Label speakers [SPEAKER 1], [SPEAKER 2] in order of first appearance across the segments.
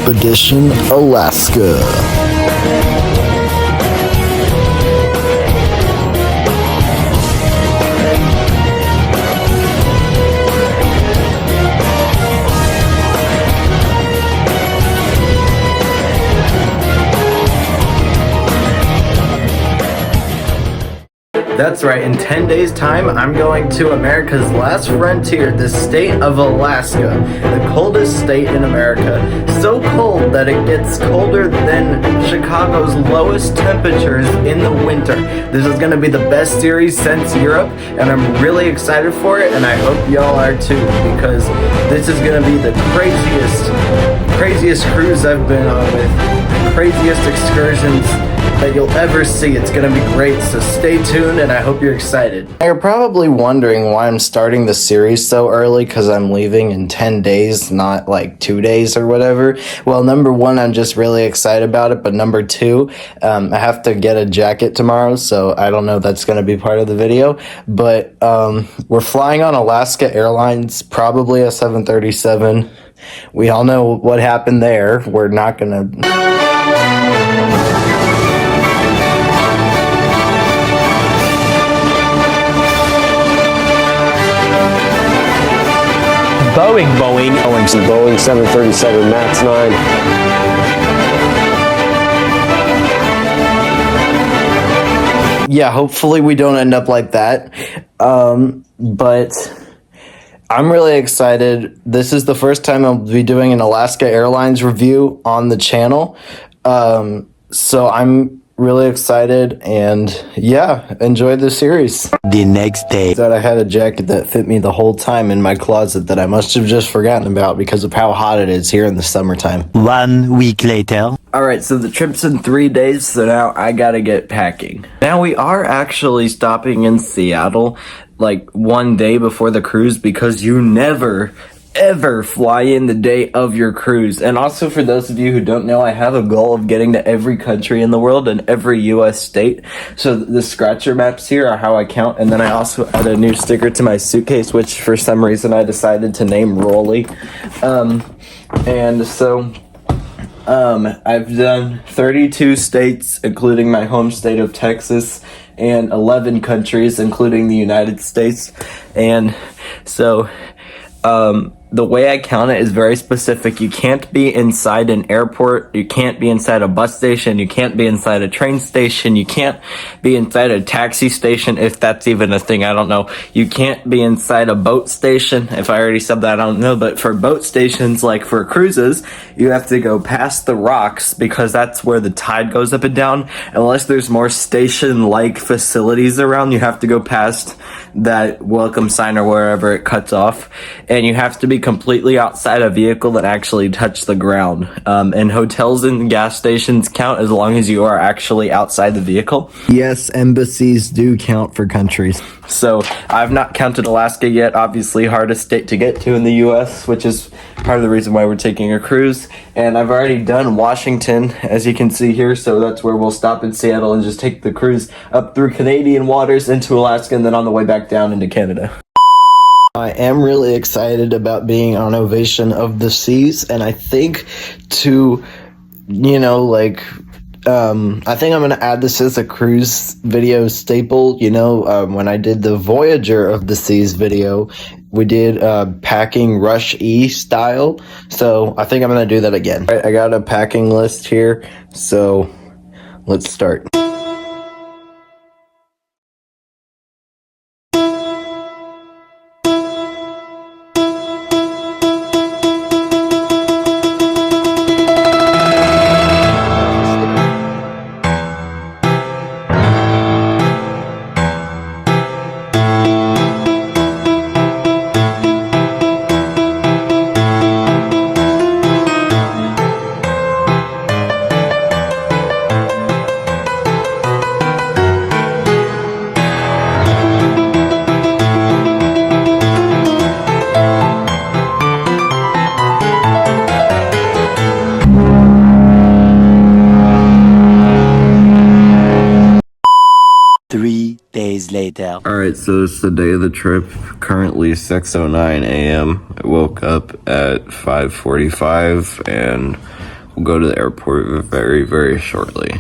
[SPEAKER 1] Expedition Alaska.
[SPEAKER 2] That's right, in 10 days time, I'm going to America's last frontier, the state of Alaska, the coldest state in America. So cold that it gets colder than Chicago's lowest temperatures in the winter. This is going to be the best series since Europe, and I'm really excited for it, and I hope y'all are too, because this is going to be the craziest cruise I've been on with, the craziest excursions that you'll ever see. It's gonna be great, so stay tuned and I hope you're excited. You're probably wondering why I'm starting the series so early, because I'm leaving in 10 days, not like 2 days or whatever. Well, number one, I'm just really excited about it, but number two, I have to get a jacket tomorrow, so I don't know if that's gonna be part of the video, but we're flying on Alaska Airlines, probably a 737. We all know what happened there. We're not gonna...
[SPEAKER 3] Boeing 737 MAX 9.
[SPEAKER 2] Yeah, hopefully we don't end up like that. But I'm really excited. This is the first time I'll be doing an Alaska Airlines review on the channel. So I'm really excited, and yeah, enjoy the series.
[SPEAKER 1] The next day,
[SPEAKER 2] That I had a jacket that fit me the whole time in my closet that I must have just forgotten about because of how hot it is here in the summertime.
[SPEAKER 1] 1 week later.
[SPEAKER 2] Alright, so the trip's in 3 days, so now I gotta get packing. Now we are actually stopping in Seattle like 1 day before the cruise, because you never ever fly in the day of your cruise. And also, for those of you who don't know, I have a goal of getting to every country in the world and every US state. So the scratcher maps here are how I count, and then I also add a new sticker to my suitcase, which for some reason I decided to name Rolly. And so I've done 32 states, including my home state of Texas, and 11 countries, including the United States. And so the way I count it is very specific. You can't be inside an airport, you can't be inside a bus station, you can't be inside a train station, you can't be inside a taxi station, if that's even a thing, I don't know. You can't be inside a boat station. If I already said that, I don't know. But for boat stations, like for cruises, you have to go past the rocks, because that's where the tide goes up and down. Unless there's more station-like facilities around, you have to go past that welcome sign or wherever it cuts off, and you have to be completely outside a vehicle that actually touch the ground. And hotels and gas stations count as long as you are actually outside the vehicle. Yes, embassies do count for countries. So I've not counted Alaska yet, obviously hardest state to get to in the US, which is part of the reason why we're taking a cruise. And I've already done Washington, as you can see here, so that's where we'll stop in Seattle and just take the cruise up through Canadian waters into Alaska, and then on the way back down into Canada. I am really excited about being on Ovation of the Seas, and I think to, I think I'm going to add this as a cruise video staple. When I did the Voyager of the Seas video, we did packing Rush E style, so I think I'm going to do that again. All right, I got a packing list here, so let's start.
[SPEAKER 1] later.
[SPEAKER 2] Alright, so it's the day of the trip. Currently 6:09 a.m. I woke up at 5:45 and we'll go to the airport very, very shortly.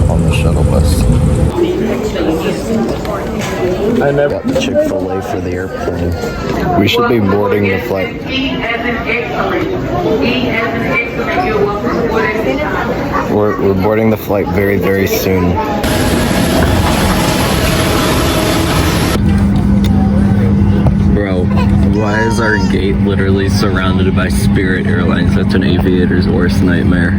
[SPEAKER 2] On the shuttle bus. I never got the Chick-fil-A for the airplane. We should be boarding the flight. We're boarding the flight very, very soon. Bro, why is our gate literally surrounded by Spirit Airlines? That's an aviator's worst nightmare.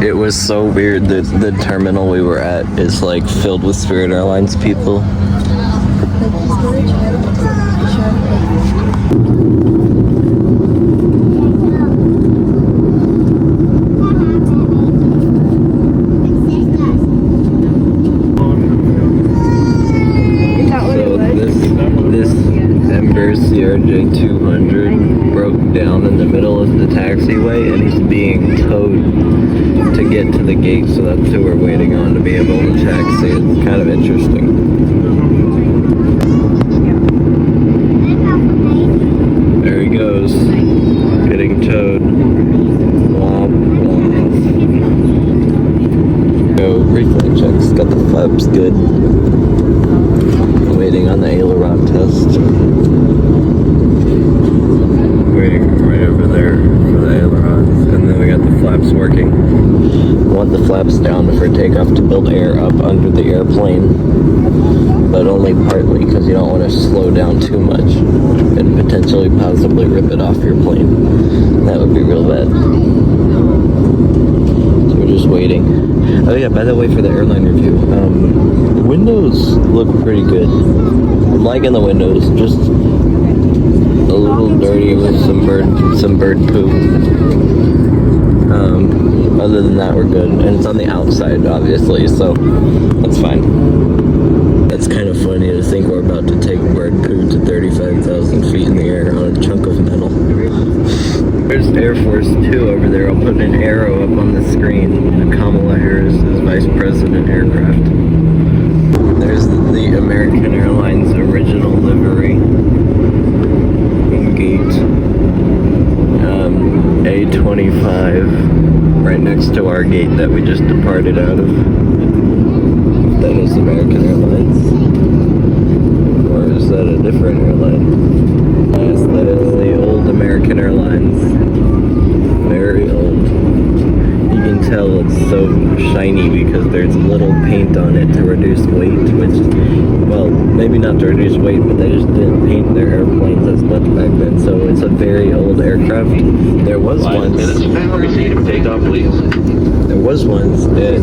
[SPEAKER 2] It was so weird that the terminal we were at is like filled with Spirit Airlines people. So this Embraer CRJ200 broke down in the middle of the taxiway and he's being towed to get to the gate, so that's who we're waiting on to be able to taxi. It's kind of interesting. There he goes, getting towed. Womp womp. Go, reflight checks, got the flaps good. Waiting on the aileron test. Waiting right over there for the ailerons, and then we got the flaps working. Want the flaps down for takeoff to build air up under the airplane, but only partly because you don't want to slow down too much and potentially possibly rip it off your plane. That would be real bad. So we're just waiting. Oh yeah, by the way, for the airline review, the windows look pretty good. I'm liking the windows, just a little dirty with some bird poop. Other than that, we're good. And it's on the outside, obviously, so that's fine. That's kind of funny to think we're about to take bird poo to 35,000 feet in the air on a chunk of metal. There's Air Force 2 over there. I'll put an arrow up on the screen. Kamala Harris is Vice President aircraft. There's the American Airlines original livery. Gate. A25. Right next to our gate that we just departed out of. That is American Airlines. Or is that a different airline? Yes, that is the old American Airlines. Very old. You can tell it's so shiny because there's little paint on it to reduce weight, which, well, maybe not to reduce weight, but they just didn't paint their airplanes as much back then, so it's a very old aircraft. There was once... There was once at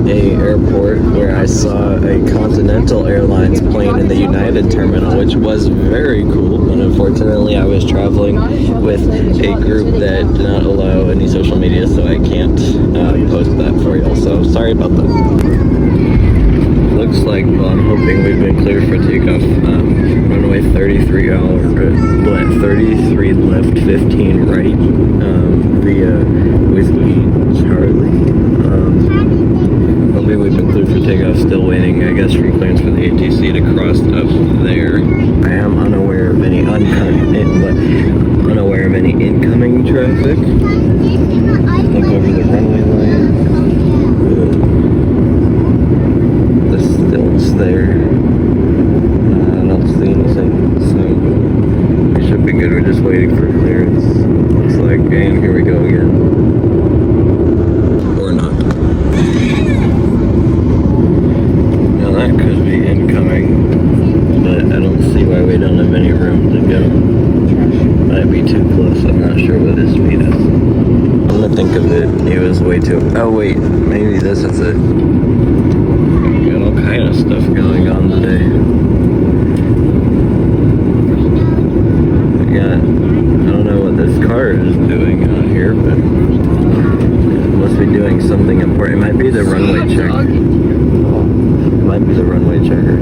[SPEAKER 2] a airport where I saw a Continental Airlines plane in the United Terminal, which was very cool, but unfortunately I was traveling with a group that did not allow any social media, so I can't post that for y'all, so sorry about that. Looks like, well, I'm hoping we've been cleared for takeoff. Runway 33 left, 15 right, via Whiskey Charlie. Hoping we've been cleared for takeoff, still waiting, I guess, for clearance for the ATC to cross up there. I am unaware of any incoming traffic. Look over the runway line. The stilts there. I don't see anything, so we should be good. We're just waiting for clearance. Looks like, and here we go again. Or not. Now that could be incoming, but I don't see why we don't have any room to go. Might be too close. I'm not sure what his speed is. I'm gonna think of it. He was way too. Oh wait, maybe this is it. Got all kind of stuff going on today. I don't know what this car is doing out here, but it must be doing something important. It might be the runway checker. It might be the runway checker.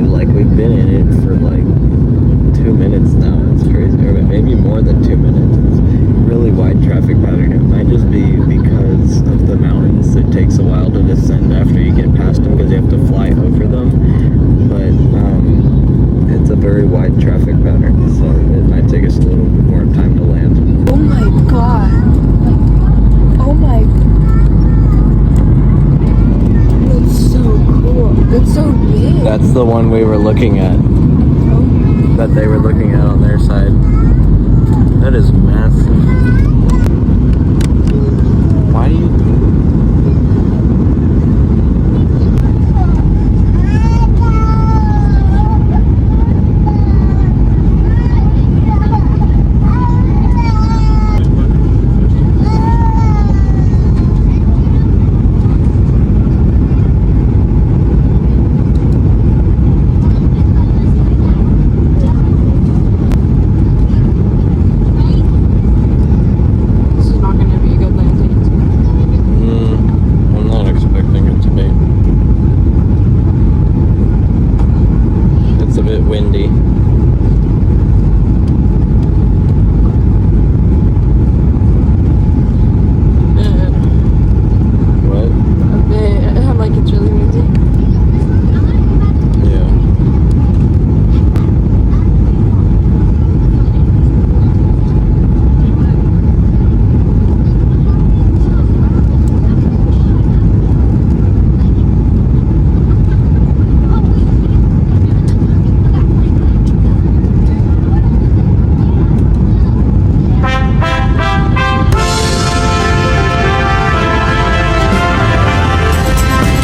[SPEAKER 2] like we've been in it for like 2 minutes now. It's crazy, or maybe more than 2 minutes. It's really wide traffic pattern. It might just be because of the mountains. It takes a while to descend after you get past them because you have to fly over them. But it's a very wide traffic pattern, so it might take us a little bit more time to land.
[SPEAKER 4] Oh my god. Oh my. That's so cool. That's so big.
[SPEAKER 2] That's the one we were looking at. That they were looking at on their side. That is massive. Why do you... I'm not expecting it to be. It's a bit windy. What?
[SPEAKER 4] I'm like, it's really windy.
[SPEAKER 2] Yeah.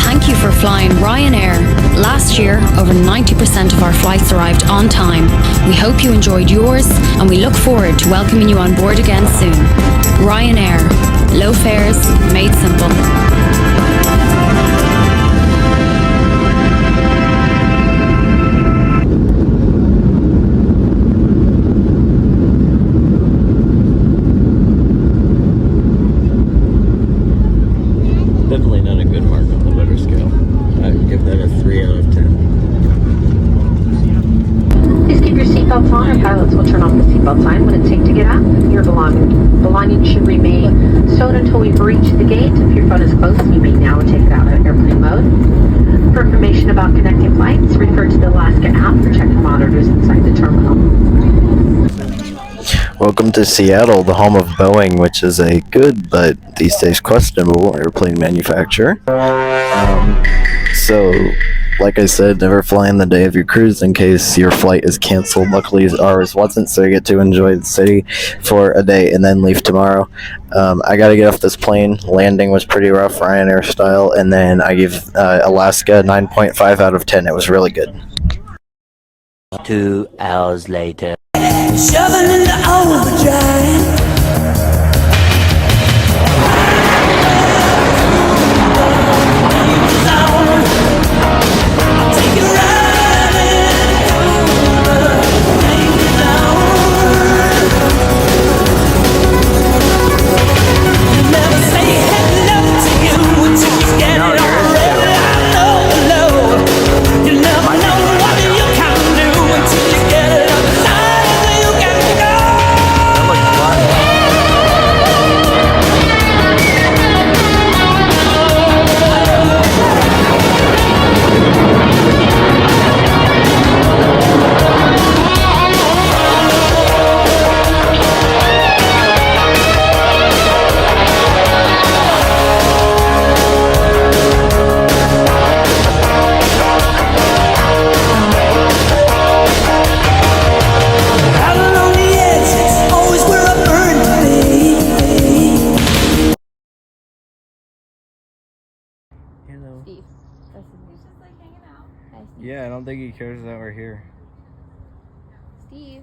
[SPEAKER 5] Thank you for flying Ryanair. Last year, over 90% of our flights arrived on time. We hope you enjoyed yours, and we look forward to welcoming you on board again soon. Ryanair. Low fares, made simple.
[SPEAKER 2] Definitely not a good mark on the butter scale. I'd give that a 3 out of 10.
[SPEAKER 6] Please keep your seatbelts on. Our pilots will turn off the seatbelt sign when it's safe to get out. Your belongings should remain stowed until we've reached the gate. If your phone is close, you may now take it out of airplane mode. For information about connecting flights, refer to the Alaska app or check the monitors inside the terminal.
[SPEAKER 1] Welcome to Seattle, the home of Boeing, which is a good but these days questionable airplane manufacturer. So, like I said, never fly on the day of your cruise in case your flight is canceled. Luckily, ours wasn't, so you get to enjoy the city for a day and then leave tomorrow. I got to get off this plane. Landing was pretty rough, Ryanair style, and then I give Alaska 9.5 out of 10. It was really good. 2 hours later.
[SPEAKER 7] Shoving into overdrive. Take it riding over, take it down. You never say hello to you until you get it already. I know. You never know what you can do until you get it outside. You got to go. Out on the edge, it's always where I burn to be.
[SPEAKER 4] Steve. That's his name. Just like hanging out. Hi, Steve.
[SPEAKER 2] Yeah, I don't think he cares that we're here.
[SPEAKER 4] Steve.